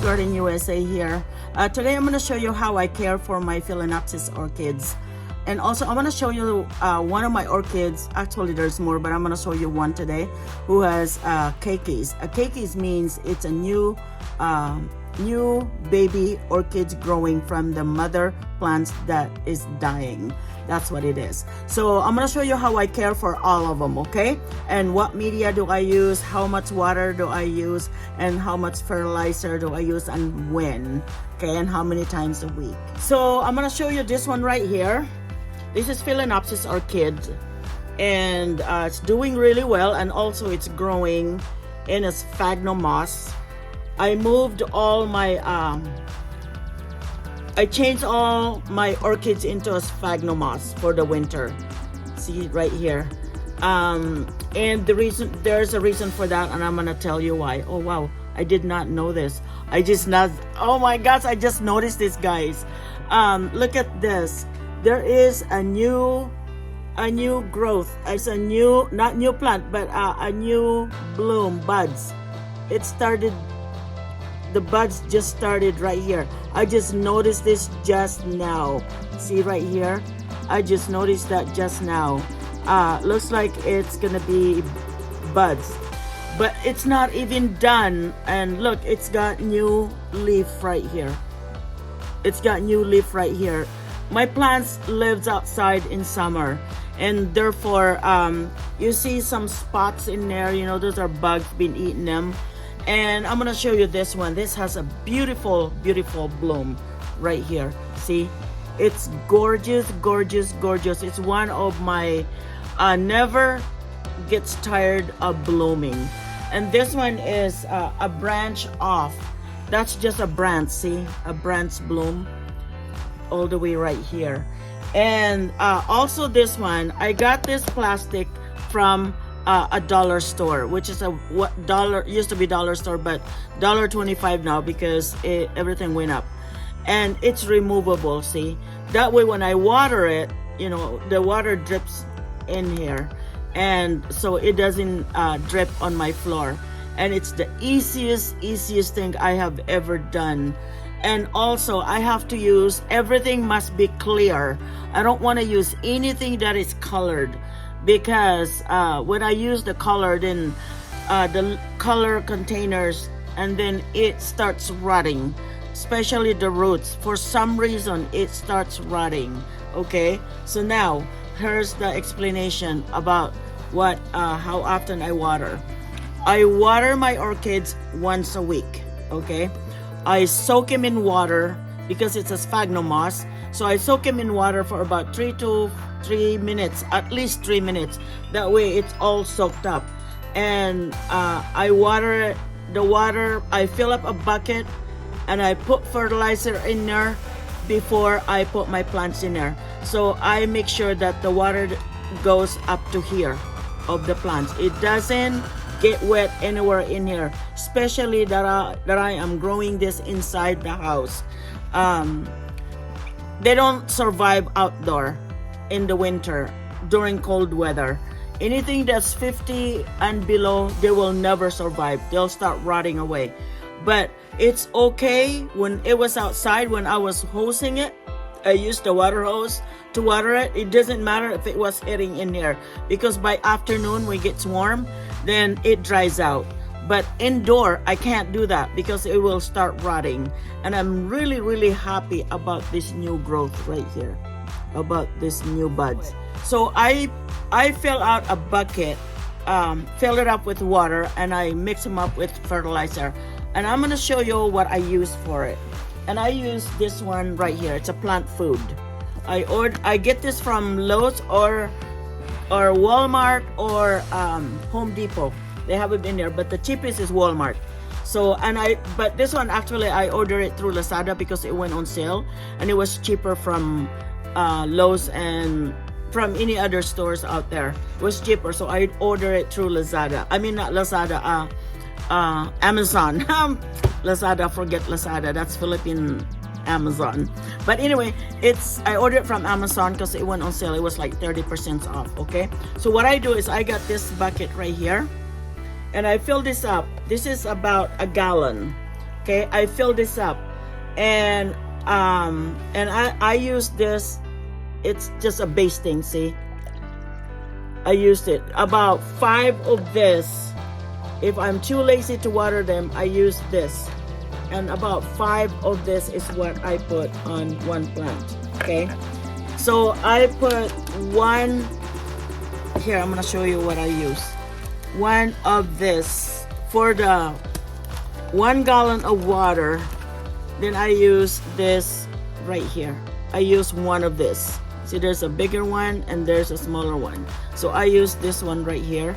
Garden USA here. Today I'm going to show you how I care for my Phalaenopsis orchids. And also I'm going to show you one of my orchids. Actually there's more, but I'm going to show you one today who has keikis. A keikis means it's a new baby orchids growing from the mother plants that is dying. That's what it is. So I'm gonna show you how I care for all of them, okay? And what media do I use, how much water do I use, and how much fertilizer do I use, and when, okay? And how many times a week. So I'm gonna show you this one right here. This is Phalaenopsis Orchids, and it's doing really well, and also it's growing in a sphagnum moss. I moved all my I changed all my orchids into a sphagnum moss for the winter. See right here. And there's a reason for that, and I'm gonna tell you why. Oh wow, I did not know this. Oh my gosh, I just noticed this, guys. Look at this. There is a new growth. It's a new, not new plant, but a new bloom, buds. It started. The buds just started right here. I just noticed this just now. See right here? I just noticed that just now. Looks like it's gonna be buds, but it's not even done. And look, it's got new leaf right here. It's got new leaf right here. My plants lives outside in summer, and therefore you see some spots in there. You know, those are bugs been eating them. And I'm gonna show you this one. This has a beautiful, beautiful bloom right here. See, it's gorgeous, gorgeous, gorgeous. It's one of my never gets tired of blooming. And this one is a branch off. That's just a branch. See, a branch bloom all the way right here. And also this one, I got this plastic from a dollar store, which is used to be dollar store, but $1.25 now because everything went up. And it's removable. See, that way when I water it, you know, the water drips in here, and so it doesn't drip on my floor. And it's the easiest thing I have ever done. And also I have to use, everything must be clear. I don't want to use anything that is colored, because when I use the colored in the color containers, and then it starts rotting, especially the roots. For some reason it starts rotting. Okay, so now here's the explanation about what how often I water. I water my orchids once a week. Okay, I soak them in water because it's a sphagnum moss. So I soak them in water for about 3 minutes, at least 3 minutes. That way it's all soaked up. And I water it. The water, I fill up a bucket and I put fertilizer in there before I put my plants in there. So I make sure that the water goes up to here of the plants. It doesn't get wet anywhere in here, especially that I am growing this inside the house. They don't survive outdoor in the winter during cold weather. Anything that's 50 and below, they will never survive. They'll start rotting away. But it's okay when it was outside, when I was hosing it. I used the water hose to water it. It doesn't matter if it was hitting in here, because by afternoon when it gets warm, then it dries out. But indoor, I can't do that because it will start rotting. And I'm really, really happy about this new growth right here, about this new buds. So I fill out a bucket, fill it up with water, and I mix them up with fertilizer. And I'm gonna show you what I use for it. And I use this one right here. It's a plant food. I get this from Lowe's or Walmart or Home Depot. They have it in there, but the cheapest is Walmart. So, but this one actually I ordered it through Lazada because it went on sale, and it was cheaper from Lowe's and from any other stores out there. It was cheaper, so I ordered it through Lazada. I mean, not Lazada, Amazon. Lazada, forget Lazada. That's Philippine Amazon. But anyway, I ordered it from Amazon because it went on sale. It was like 30% off. Okay, so what I do is I got this bucket right here, and I fill this up. This is about a gallon. Okay, I fill this up, and I use this. It's just a basting. See, I used it about 5 of this. If I'm too lazy to water them, I use this, and about 5 of this is what I put on one plant. Okay, so I put one here. I'm gonna show you what I use. One of this for the 1 gallon of water. Then I use this right here. I use one of this. See, there's a bigger one and there's a smaller one. So I use this one right here.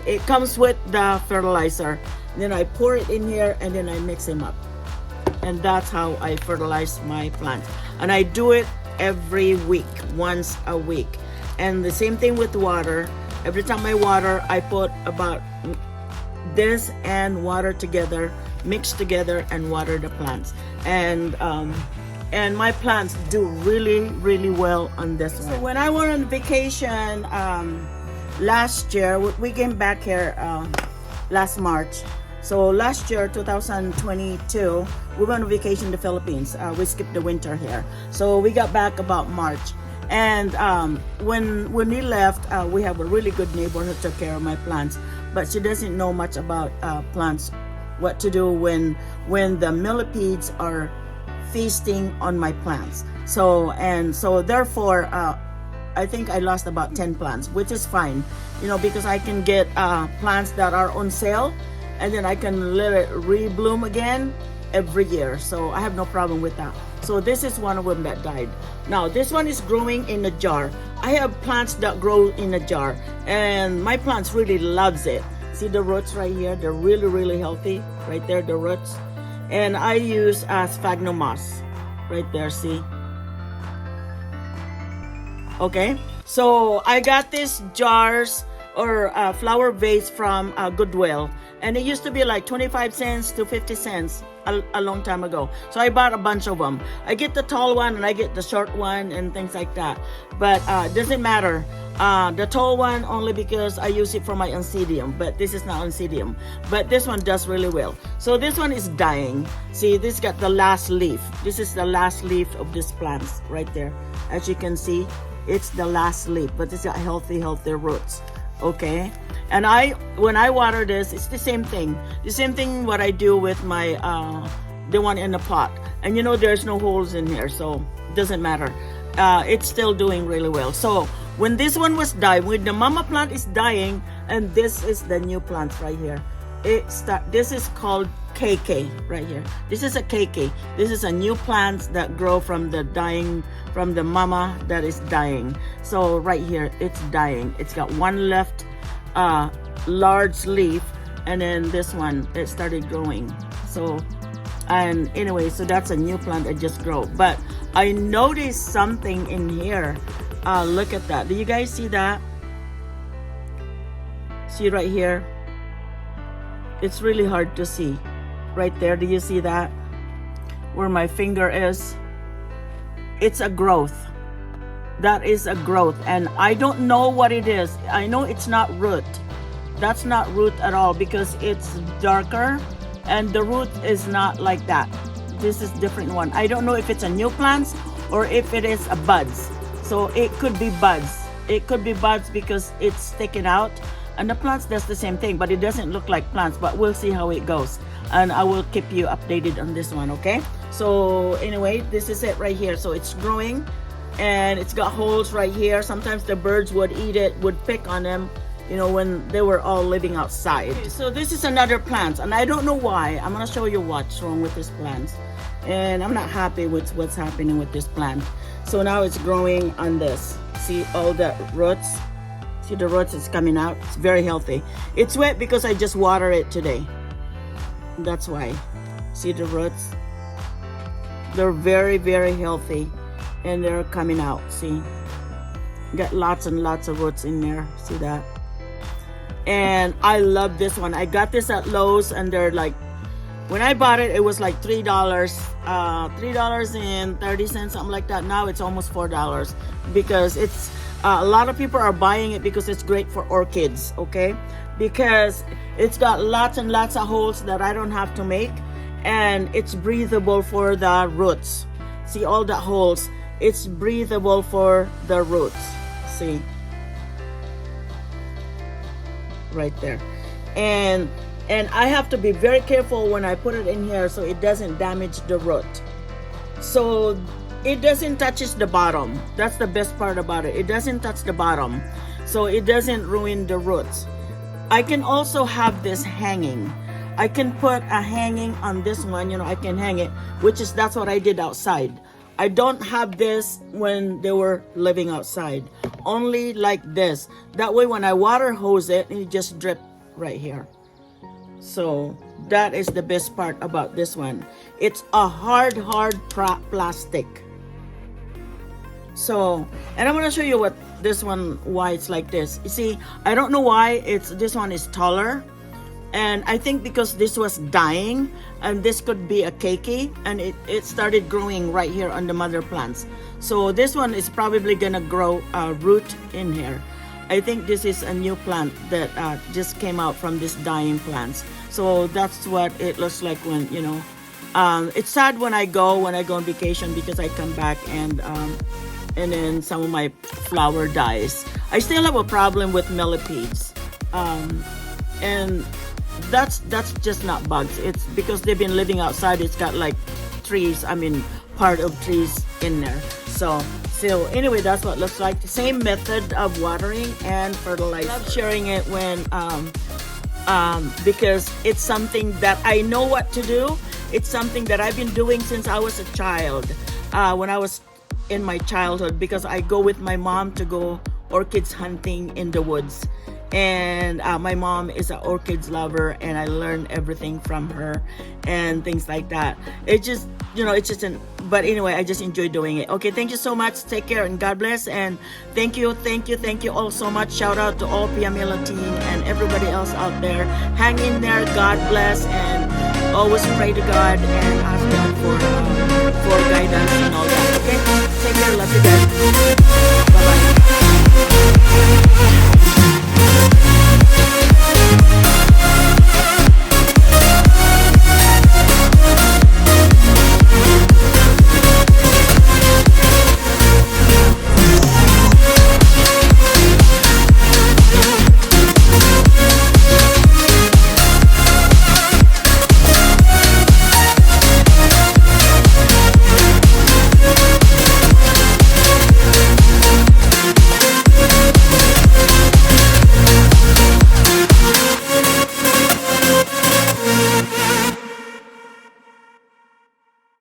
It comes with the fertilizer. Then I pour it in here and then I mix them up. And that's how I fertilize my plants. And I do it every week, once a week. And the same thing with water. Every time I water, I put about this and water together, mix together and water the plants. And my plants do really well on this one. So when I went on vacation last year, we came back here last March. So last year, 2022, we went on vacation in the Philippines. We skipped the winter here. So we got back about March. And when we left, we have a really good neighbor who took care of my plants, but she doesn't know much about plants, what to do when the millipedes are feasting on my plants. So therefore, I think I lost about 10 plants, which is fine, you know, because I can get plants that are on sale, and then I can let it rebloom again every year. So I have no problem with that. So this is one of them that died. Now this one is growing in a jar. I have plants that grow in a jar, and my plants really loves it. See the roots right here? They're really healthy. Right there, the roots. And I use Sphagnum moss right there, see? Okay, so I got these jars or flower vase from Goodwill, and it used to be like 25 cents to 50 cents a long time ago. So I bought a bunch of them. I get the tall one and I get the short one and things like that, but doesn't matter. The tall one only because I use it for my oncidium, but this is not oncidium, but this one does really well. So this one is dying. See, this got the last leaf. This is the last leaf of this plant right there. As you can see, it's the last leaf, but it's got healthy roots. Okay, and when I water this, it's the same thing what I do with my the one in the pot. And you know, there's no holes in here, so it doesn't matter. It's still doing really well. So when this one was dying, when the mama plant is dying, and this is the new plant right here, this is called KK right here. This is a KK. This is a new plant that grow from the mama that is dying. So right here, it's dying. It's got one left large leaf, and then this one, it started growing. So, and anyway, so that's a new plant that just grow. But I noticed something in here. Look at that. Do you guys see that? See right here? It's really hard to see. Right there, do you see that? Where my finger is? It's a growth. That is a growth, and I don't know what it is. I know it's not root. That's not root at all, because it's darker, and the root is not like that. This is different one. I don't know if it's a new plant or if it is a buds. So it could be buds. It could be buds because it's sticking out. And the plants does the same thing, but it doesn't look like plants. But we'll see how it goes, and I will keep you updated on this one. Okay, so anyway, this is it right here. So it's growing, and it's got holes right here. Sometimes the birds would eat it, would pick on them, you know, when they were all living outside. Okay, so this is another plant, and I don't know why. I'm gonna show you what's wrong with this plant, and I'm not happy with what's happening with this plant. So now it's growing on this. See all the roots? See the roots is coming out. It's very healthy. It's wet because I just water it today. That's why. See the roots? They're very healthy, and they're coming out. See? Got lots and lots of roots in there. See that? And I love this one. I got this at Lowe's, and they're like, when I bought it, it was like $3, $3.30, something like that. Now it's almost $4 because it's a lot of people are buying it because it's great for orchids. Okay, because it's got lots and lots of holes that I don't have to make, and it's breathable for the roots. See all the holes, it's breathable for the roots. See, right there. And I have to be very careful when I put it in here so it doesn't damage the root. So it doesn't touches the bottom. That's the best part about it. It doesn't touch the bottom, so it doesn't ruin the roots. I can also have this hanging. I can put a hanging on this one, you know, I can hang it, that's what I did outside. I don't have this when they were living outside, only like this. That way when I water hose it, it just drip right here. So that is the best part about this one. It's a hard plastic. So, and I'm gonna show you what this one, why it's like this. You see, I don't know why this one is taller. And I think because this was dying, and this could be a keiki, and it started growing right here on the mother plants. So this one is probably gonna grow a root in here. I think this is a new plant that just came out from this dying plants. So that's what it looks like when, you know, it's sad when I go on vacation, because I come back and then some of my flower dies. I still have a problem with millipedes, and that's just not bugs. It's because they've been living outside. It's got like trees, part of trees in there. So anyway, that's what it looks like. Same method of watering and fertilizer. I love sharing it when because it's something that I know what to do. It's something that I've been doing since I was a child, when I was in my childhood, because I go with my mom to go orchids hunting in the woods. And my mom is an orchids lover, and I learned everything from her and things like that. It just, you know, but anyway, I just enjoy doing it. Okay, thank you so much. Take care and God bless. And thank you all so much. Shout out to all Piamila team and everybody else out there. Hang in there. God bless, and always pray to God and ask God for guidance and all that. Okay, take care. Love you guys. Bye bye.